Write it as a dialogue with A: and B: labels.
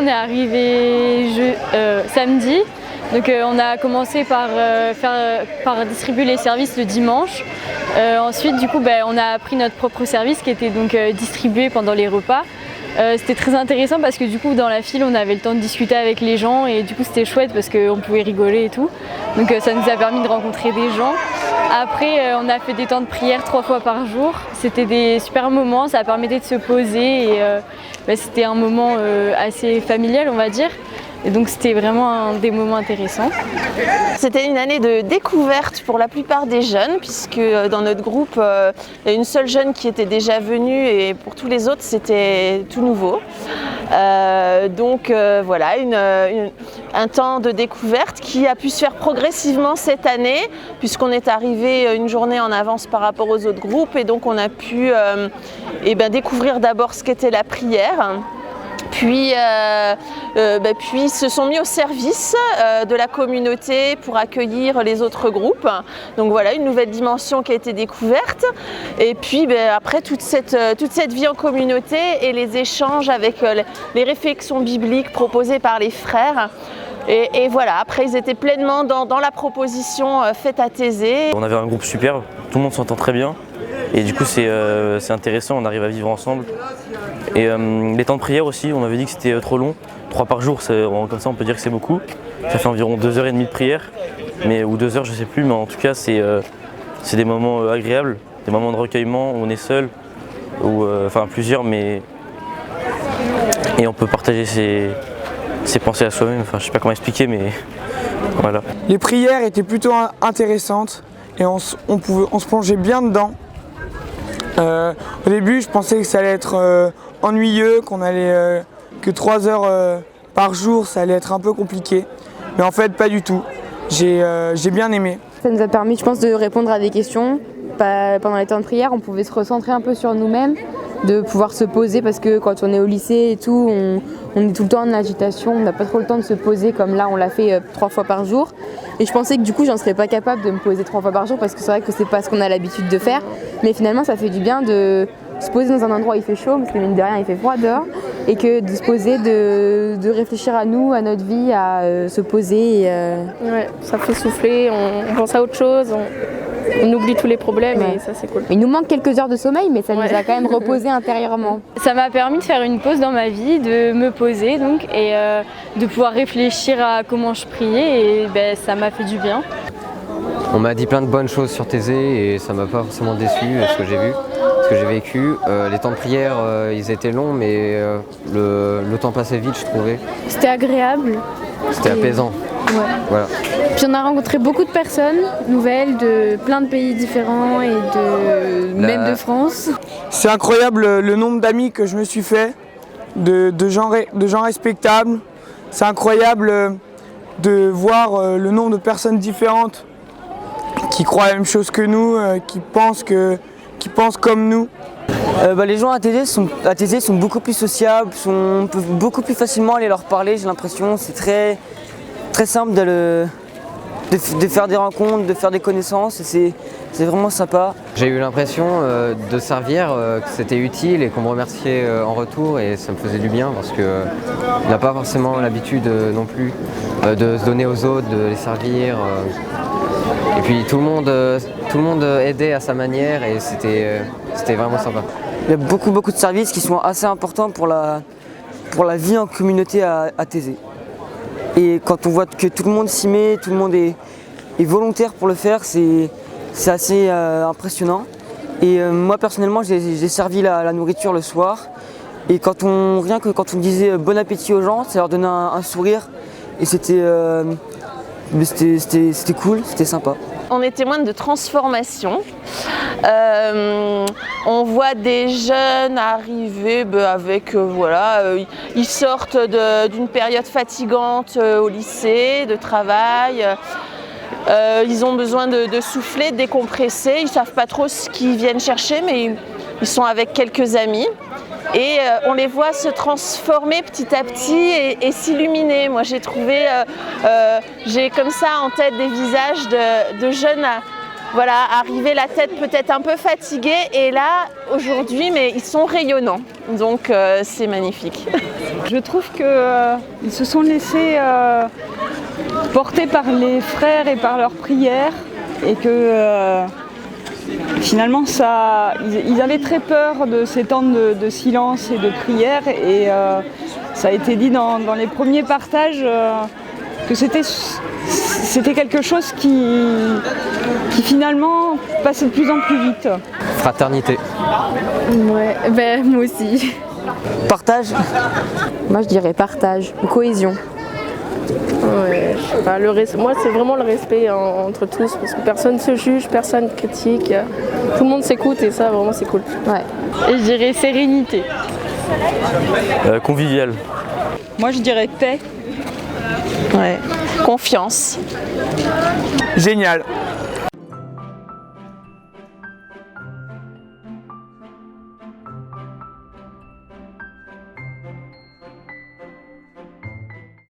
A: on est arrivé samedi. Donc on a commencé par distribuer les services le dimanche. Ensuite, du coup, on a pris notre propre service qui était donc distribué pendant les repas. C'était très intéressant parce que du coup dans la file on avait le temps de discuter avec les gens et du coup c'était chouette parce qu'on pouvait rigoler et tout. Donc ça nous a permis de rencontrer des gens. Après on a fait des temps de prière 3 fois par jour. C'était des super moments, ça permettait de se poser et c'était un moment assez familial on va dire. Et donc c'était vraiment des moments intéressants.
B: C'était une année de découverte pour la plupart des jeunes puisque dans notre groupe, il y a une seule jeune qui était déjà venue et pour tous les autres c'était tout nouveau. Voilà, un temps de découverte qui a pu se faire progressivement cette année puisqu'on est arrivé une journée en avance par rapport aux autres groupes et donc on a pu découvrir d'abord ce qu'était la prière. Puis se sont mis au service de la communauté pour accueillir les autres groupes. Donc voilà, une nouvelle dimension qui a été découverte. Et puis après toute cette vie en communauté et les échanges avec les réflexions bibliques proposées par les frères. Et voilà, après ils étaient pleinement dans la proposition faite à Thésée.
C: On avait un groupe superbe, tout le monde s'entend très bien. Et du coup c'est intéressant, on arrive à vivre ensemble. Et les temps de prière aussi, on avait dit que c'était trop long. 3 par jour, comme ça on peut dire que c'est beaucoup. Ça fait environ 2h30 de prière, ou 2 heures je sais plus, mais en tout cas c'est des moments agréables, des moments de recueillement où on est seul, plusieurs, et on peut partager ses pensées à soi-même, je sais pas comment expliquer, mais voilà.
D: Les prières étaient plutôt intéressantes et on se plongeait bien dedans. Au début, je pensais que ça allait être ennuyeux, que 3 heures par jour, ça allait être un peu compliqué. Mais en fait, pas du tout. J'ai bien aimé.
E: Ça nous a permis, je pense, de répondre à des questions. Pendant les temps de prière, on pouvait se recentrer un peu sur nous-mêmes, de pouvoir se poser parce que quand on est au lycée et tout, on est tout le temps en agitation, on n'a pas trop le temps de se poser comme là, on l'a fait 3 fois par jour. Et je pensais que du coup, j'en serais pas capable de me poser 3 fois par jour parce que c'est vrai que c'est pas ce qu'on a l'habitude de faire. Mais finalement, ça fait du bien de se poser dans un endroit où il fait chaud, parce que mine de rien, il fait froid dehors, et que de se poser, de réfléchir à nous, à notre vie, à se poser.
F: Ouais, ça fait souffler, on pense à autre chose. On oublie tous les problèmes et ça c'est cool.
E: Il nous manque quelques heures de sommeil mais ça nous a quand même reposé intérieurement.
A: Ça m'a permis de faire une pause dans ma vie, de me poser donc et de pouvoir réfléchir à comment je priais et ça m'a fait du bien.
G: On m'a dit plein de bonnes choses sur Thésée et ça m'a pas forcément déçu ce que j'ai vu, ce que j'ai vécu. Les temps de prière ils étaient longs mais le temps passait vite je trouvais.
F: C'était agréable.
G: C'était apaisant.
F: Ouais.
G: Voilà.
F: Puis on a rencontré beaucoup de personnes nouvelles de plein de pays différents et même de France.
D: C'est incroyable le nombre d'amis que je me suis fait, de gens respectables. C'est incroyable de voir le nombre de personnes différentes qui croient la même chose que nous, qui pensent comme nous.
H: Les gens à Thésée sont beaucoup plus sociables, on peut beaucoup plus facilement aller leur parler, j'ai l'impression. C'est très simple de faire des rencontres, de faire des connaissances et c'est vraiment sympa.
G: J'ai eu l'impression de servir, que c'était utile et qu'on me remerciait en retour et ça me faisait du bien parce qu'on n'a pas forcément l'habitude non plus de se donner aux autres, de les servir. Et puis tout le monde aidait à sa manière et c'était vraiment sympa.
H: Il y a beaucoup de services qui sont assez importants pour la vie en communauté à Thésée. Et quand on voit que tout le monde s'y met, tout le monde est volontaire pour le faire, c'est assez impressionnant. Et moi personnellement j'ai servi la nourriture le soir et quand on disait bon appétit aux gens, ça leur donnait un sourire et c'était cool, c'était sympa.
B: On est témoin de transformation. On voit des jeunes arriver ils sortent d'une période fatigante au lycée, de travail. Ils ont besoin de souffler, de décompresser. Ils ne savent pas trop ce qu'ils viennent chercher, mais ils sont avec quelques amis. Et on les voit se transformer petit à petit et s'illuminer. Moi j'ai comme ça en tête des visages de jeunes arriver la tête peut-être un peu fatiguée et là aujourd'hui mais ils sont rayonnants. Donc c'est magnifique.
I: Je trouve qu'ils se sont laissés porter par les frères et par leurs prières et que finalement ils avaient très peur de ces temps de silence et de prière et ça a été dit dans les premiers partages que c'était quelque chose qui finalement passait de plus en plus vite.
G: Fraternité.
F: Ouais, ben moi aussi.
H: Partage.
E: Moi je dirais partage, ou cohésion.
J: Ouais, je sais pas, moi c'est vraiment le respect entre tous parce que personne se juge, personne critique, tout le monde s'écoute et ça vraiment c'est cool.
E: Ouais.
A: Et je dirais sérénité.
C: Convivial.
I: Moi je dirais paix.
B: Ouais. Confiance.
D: Génial.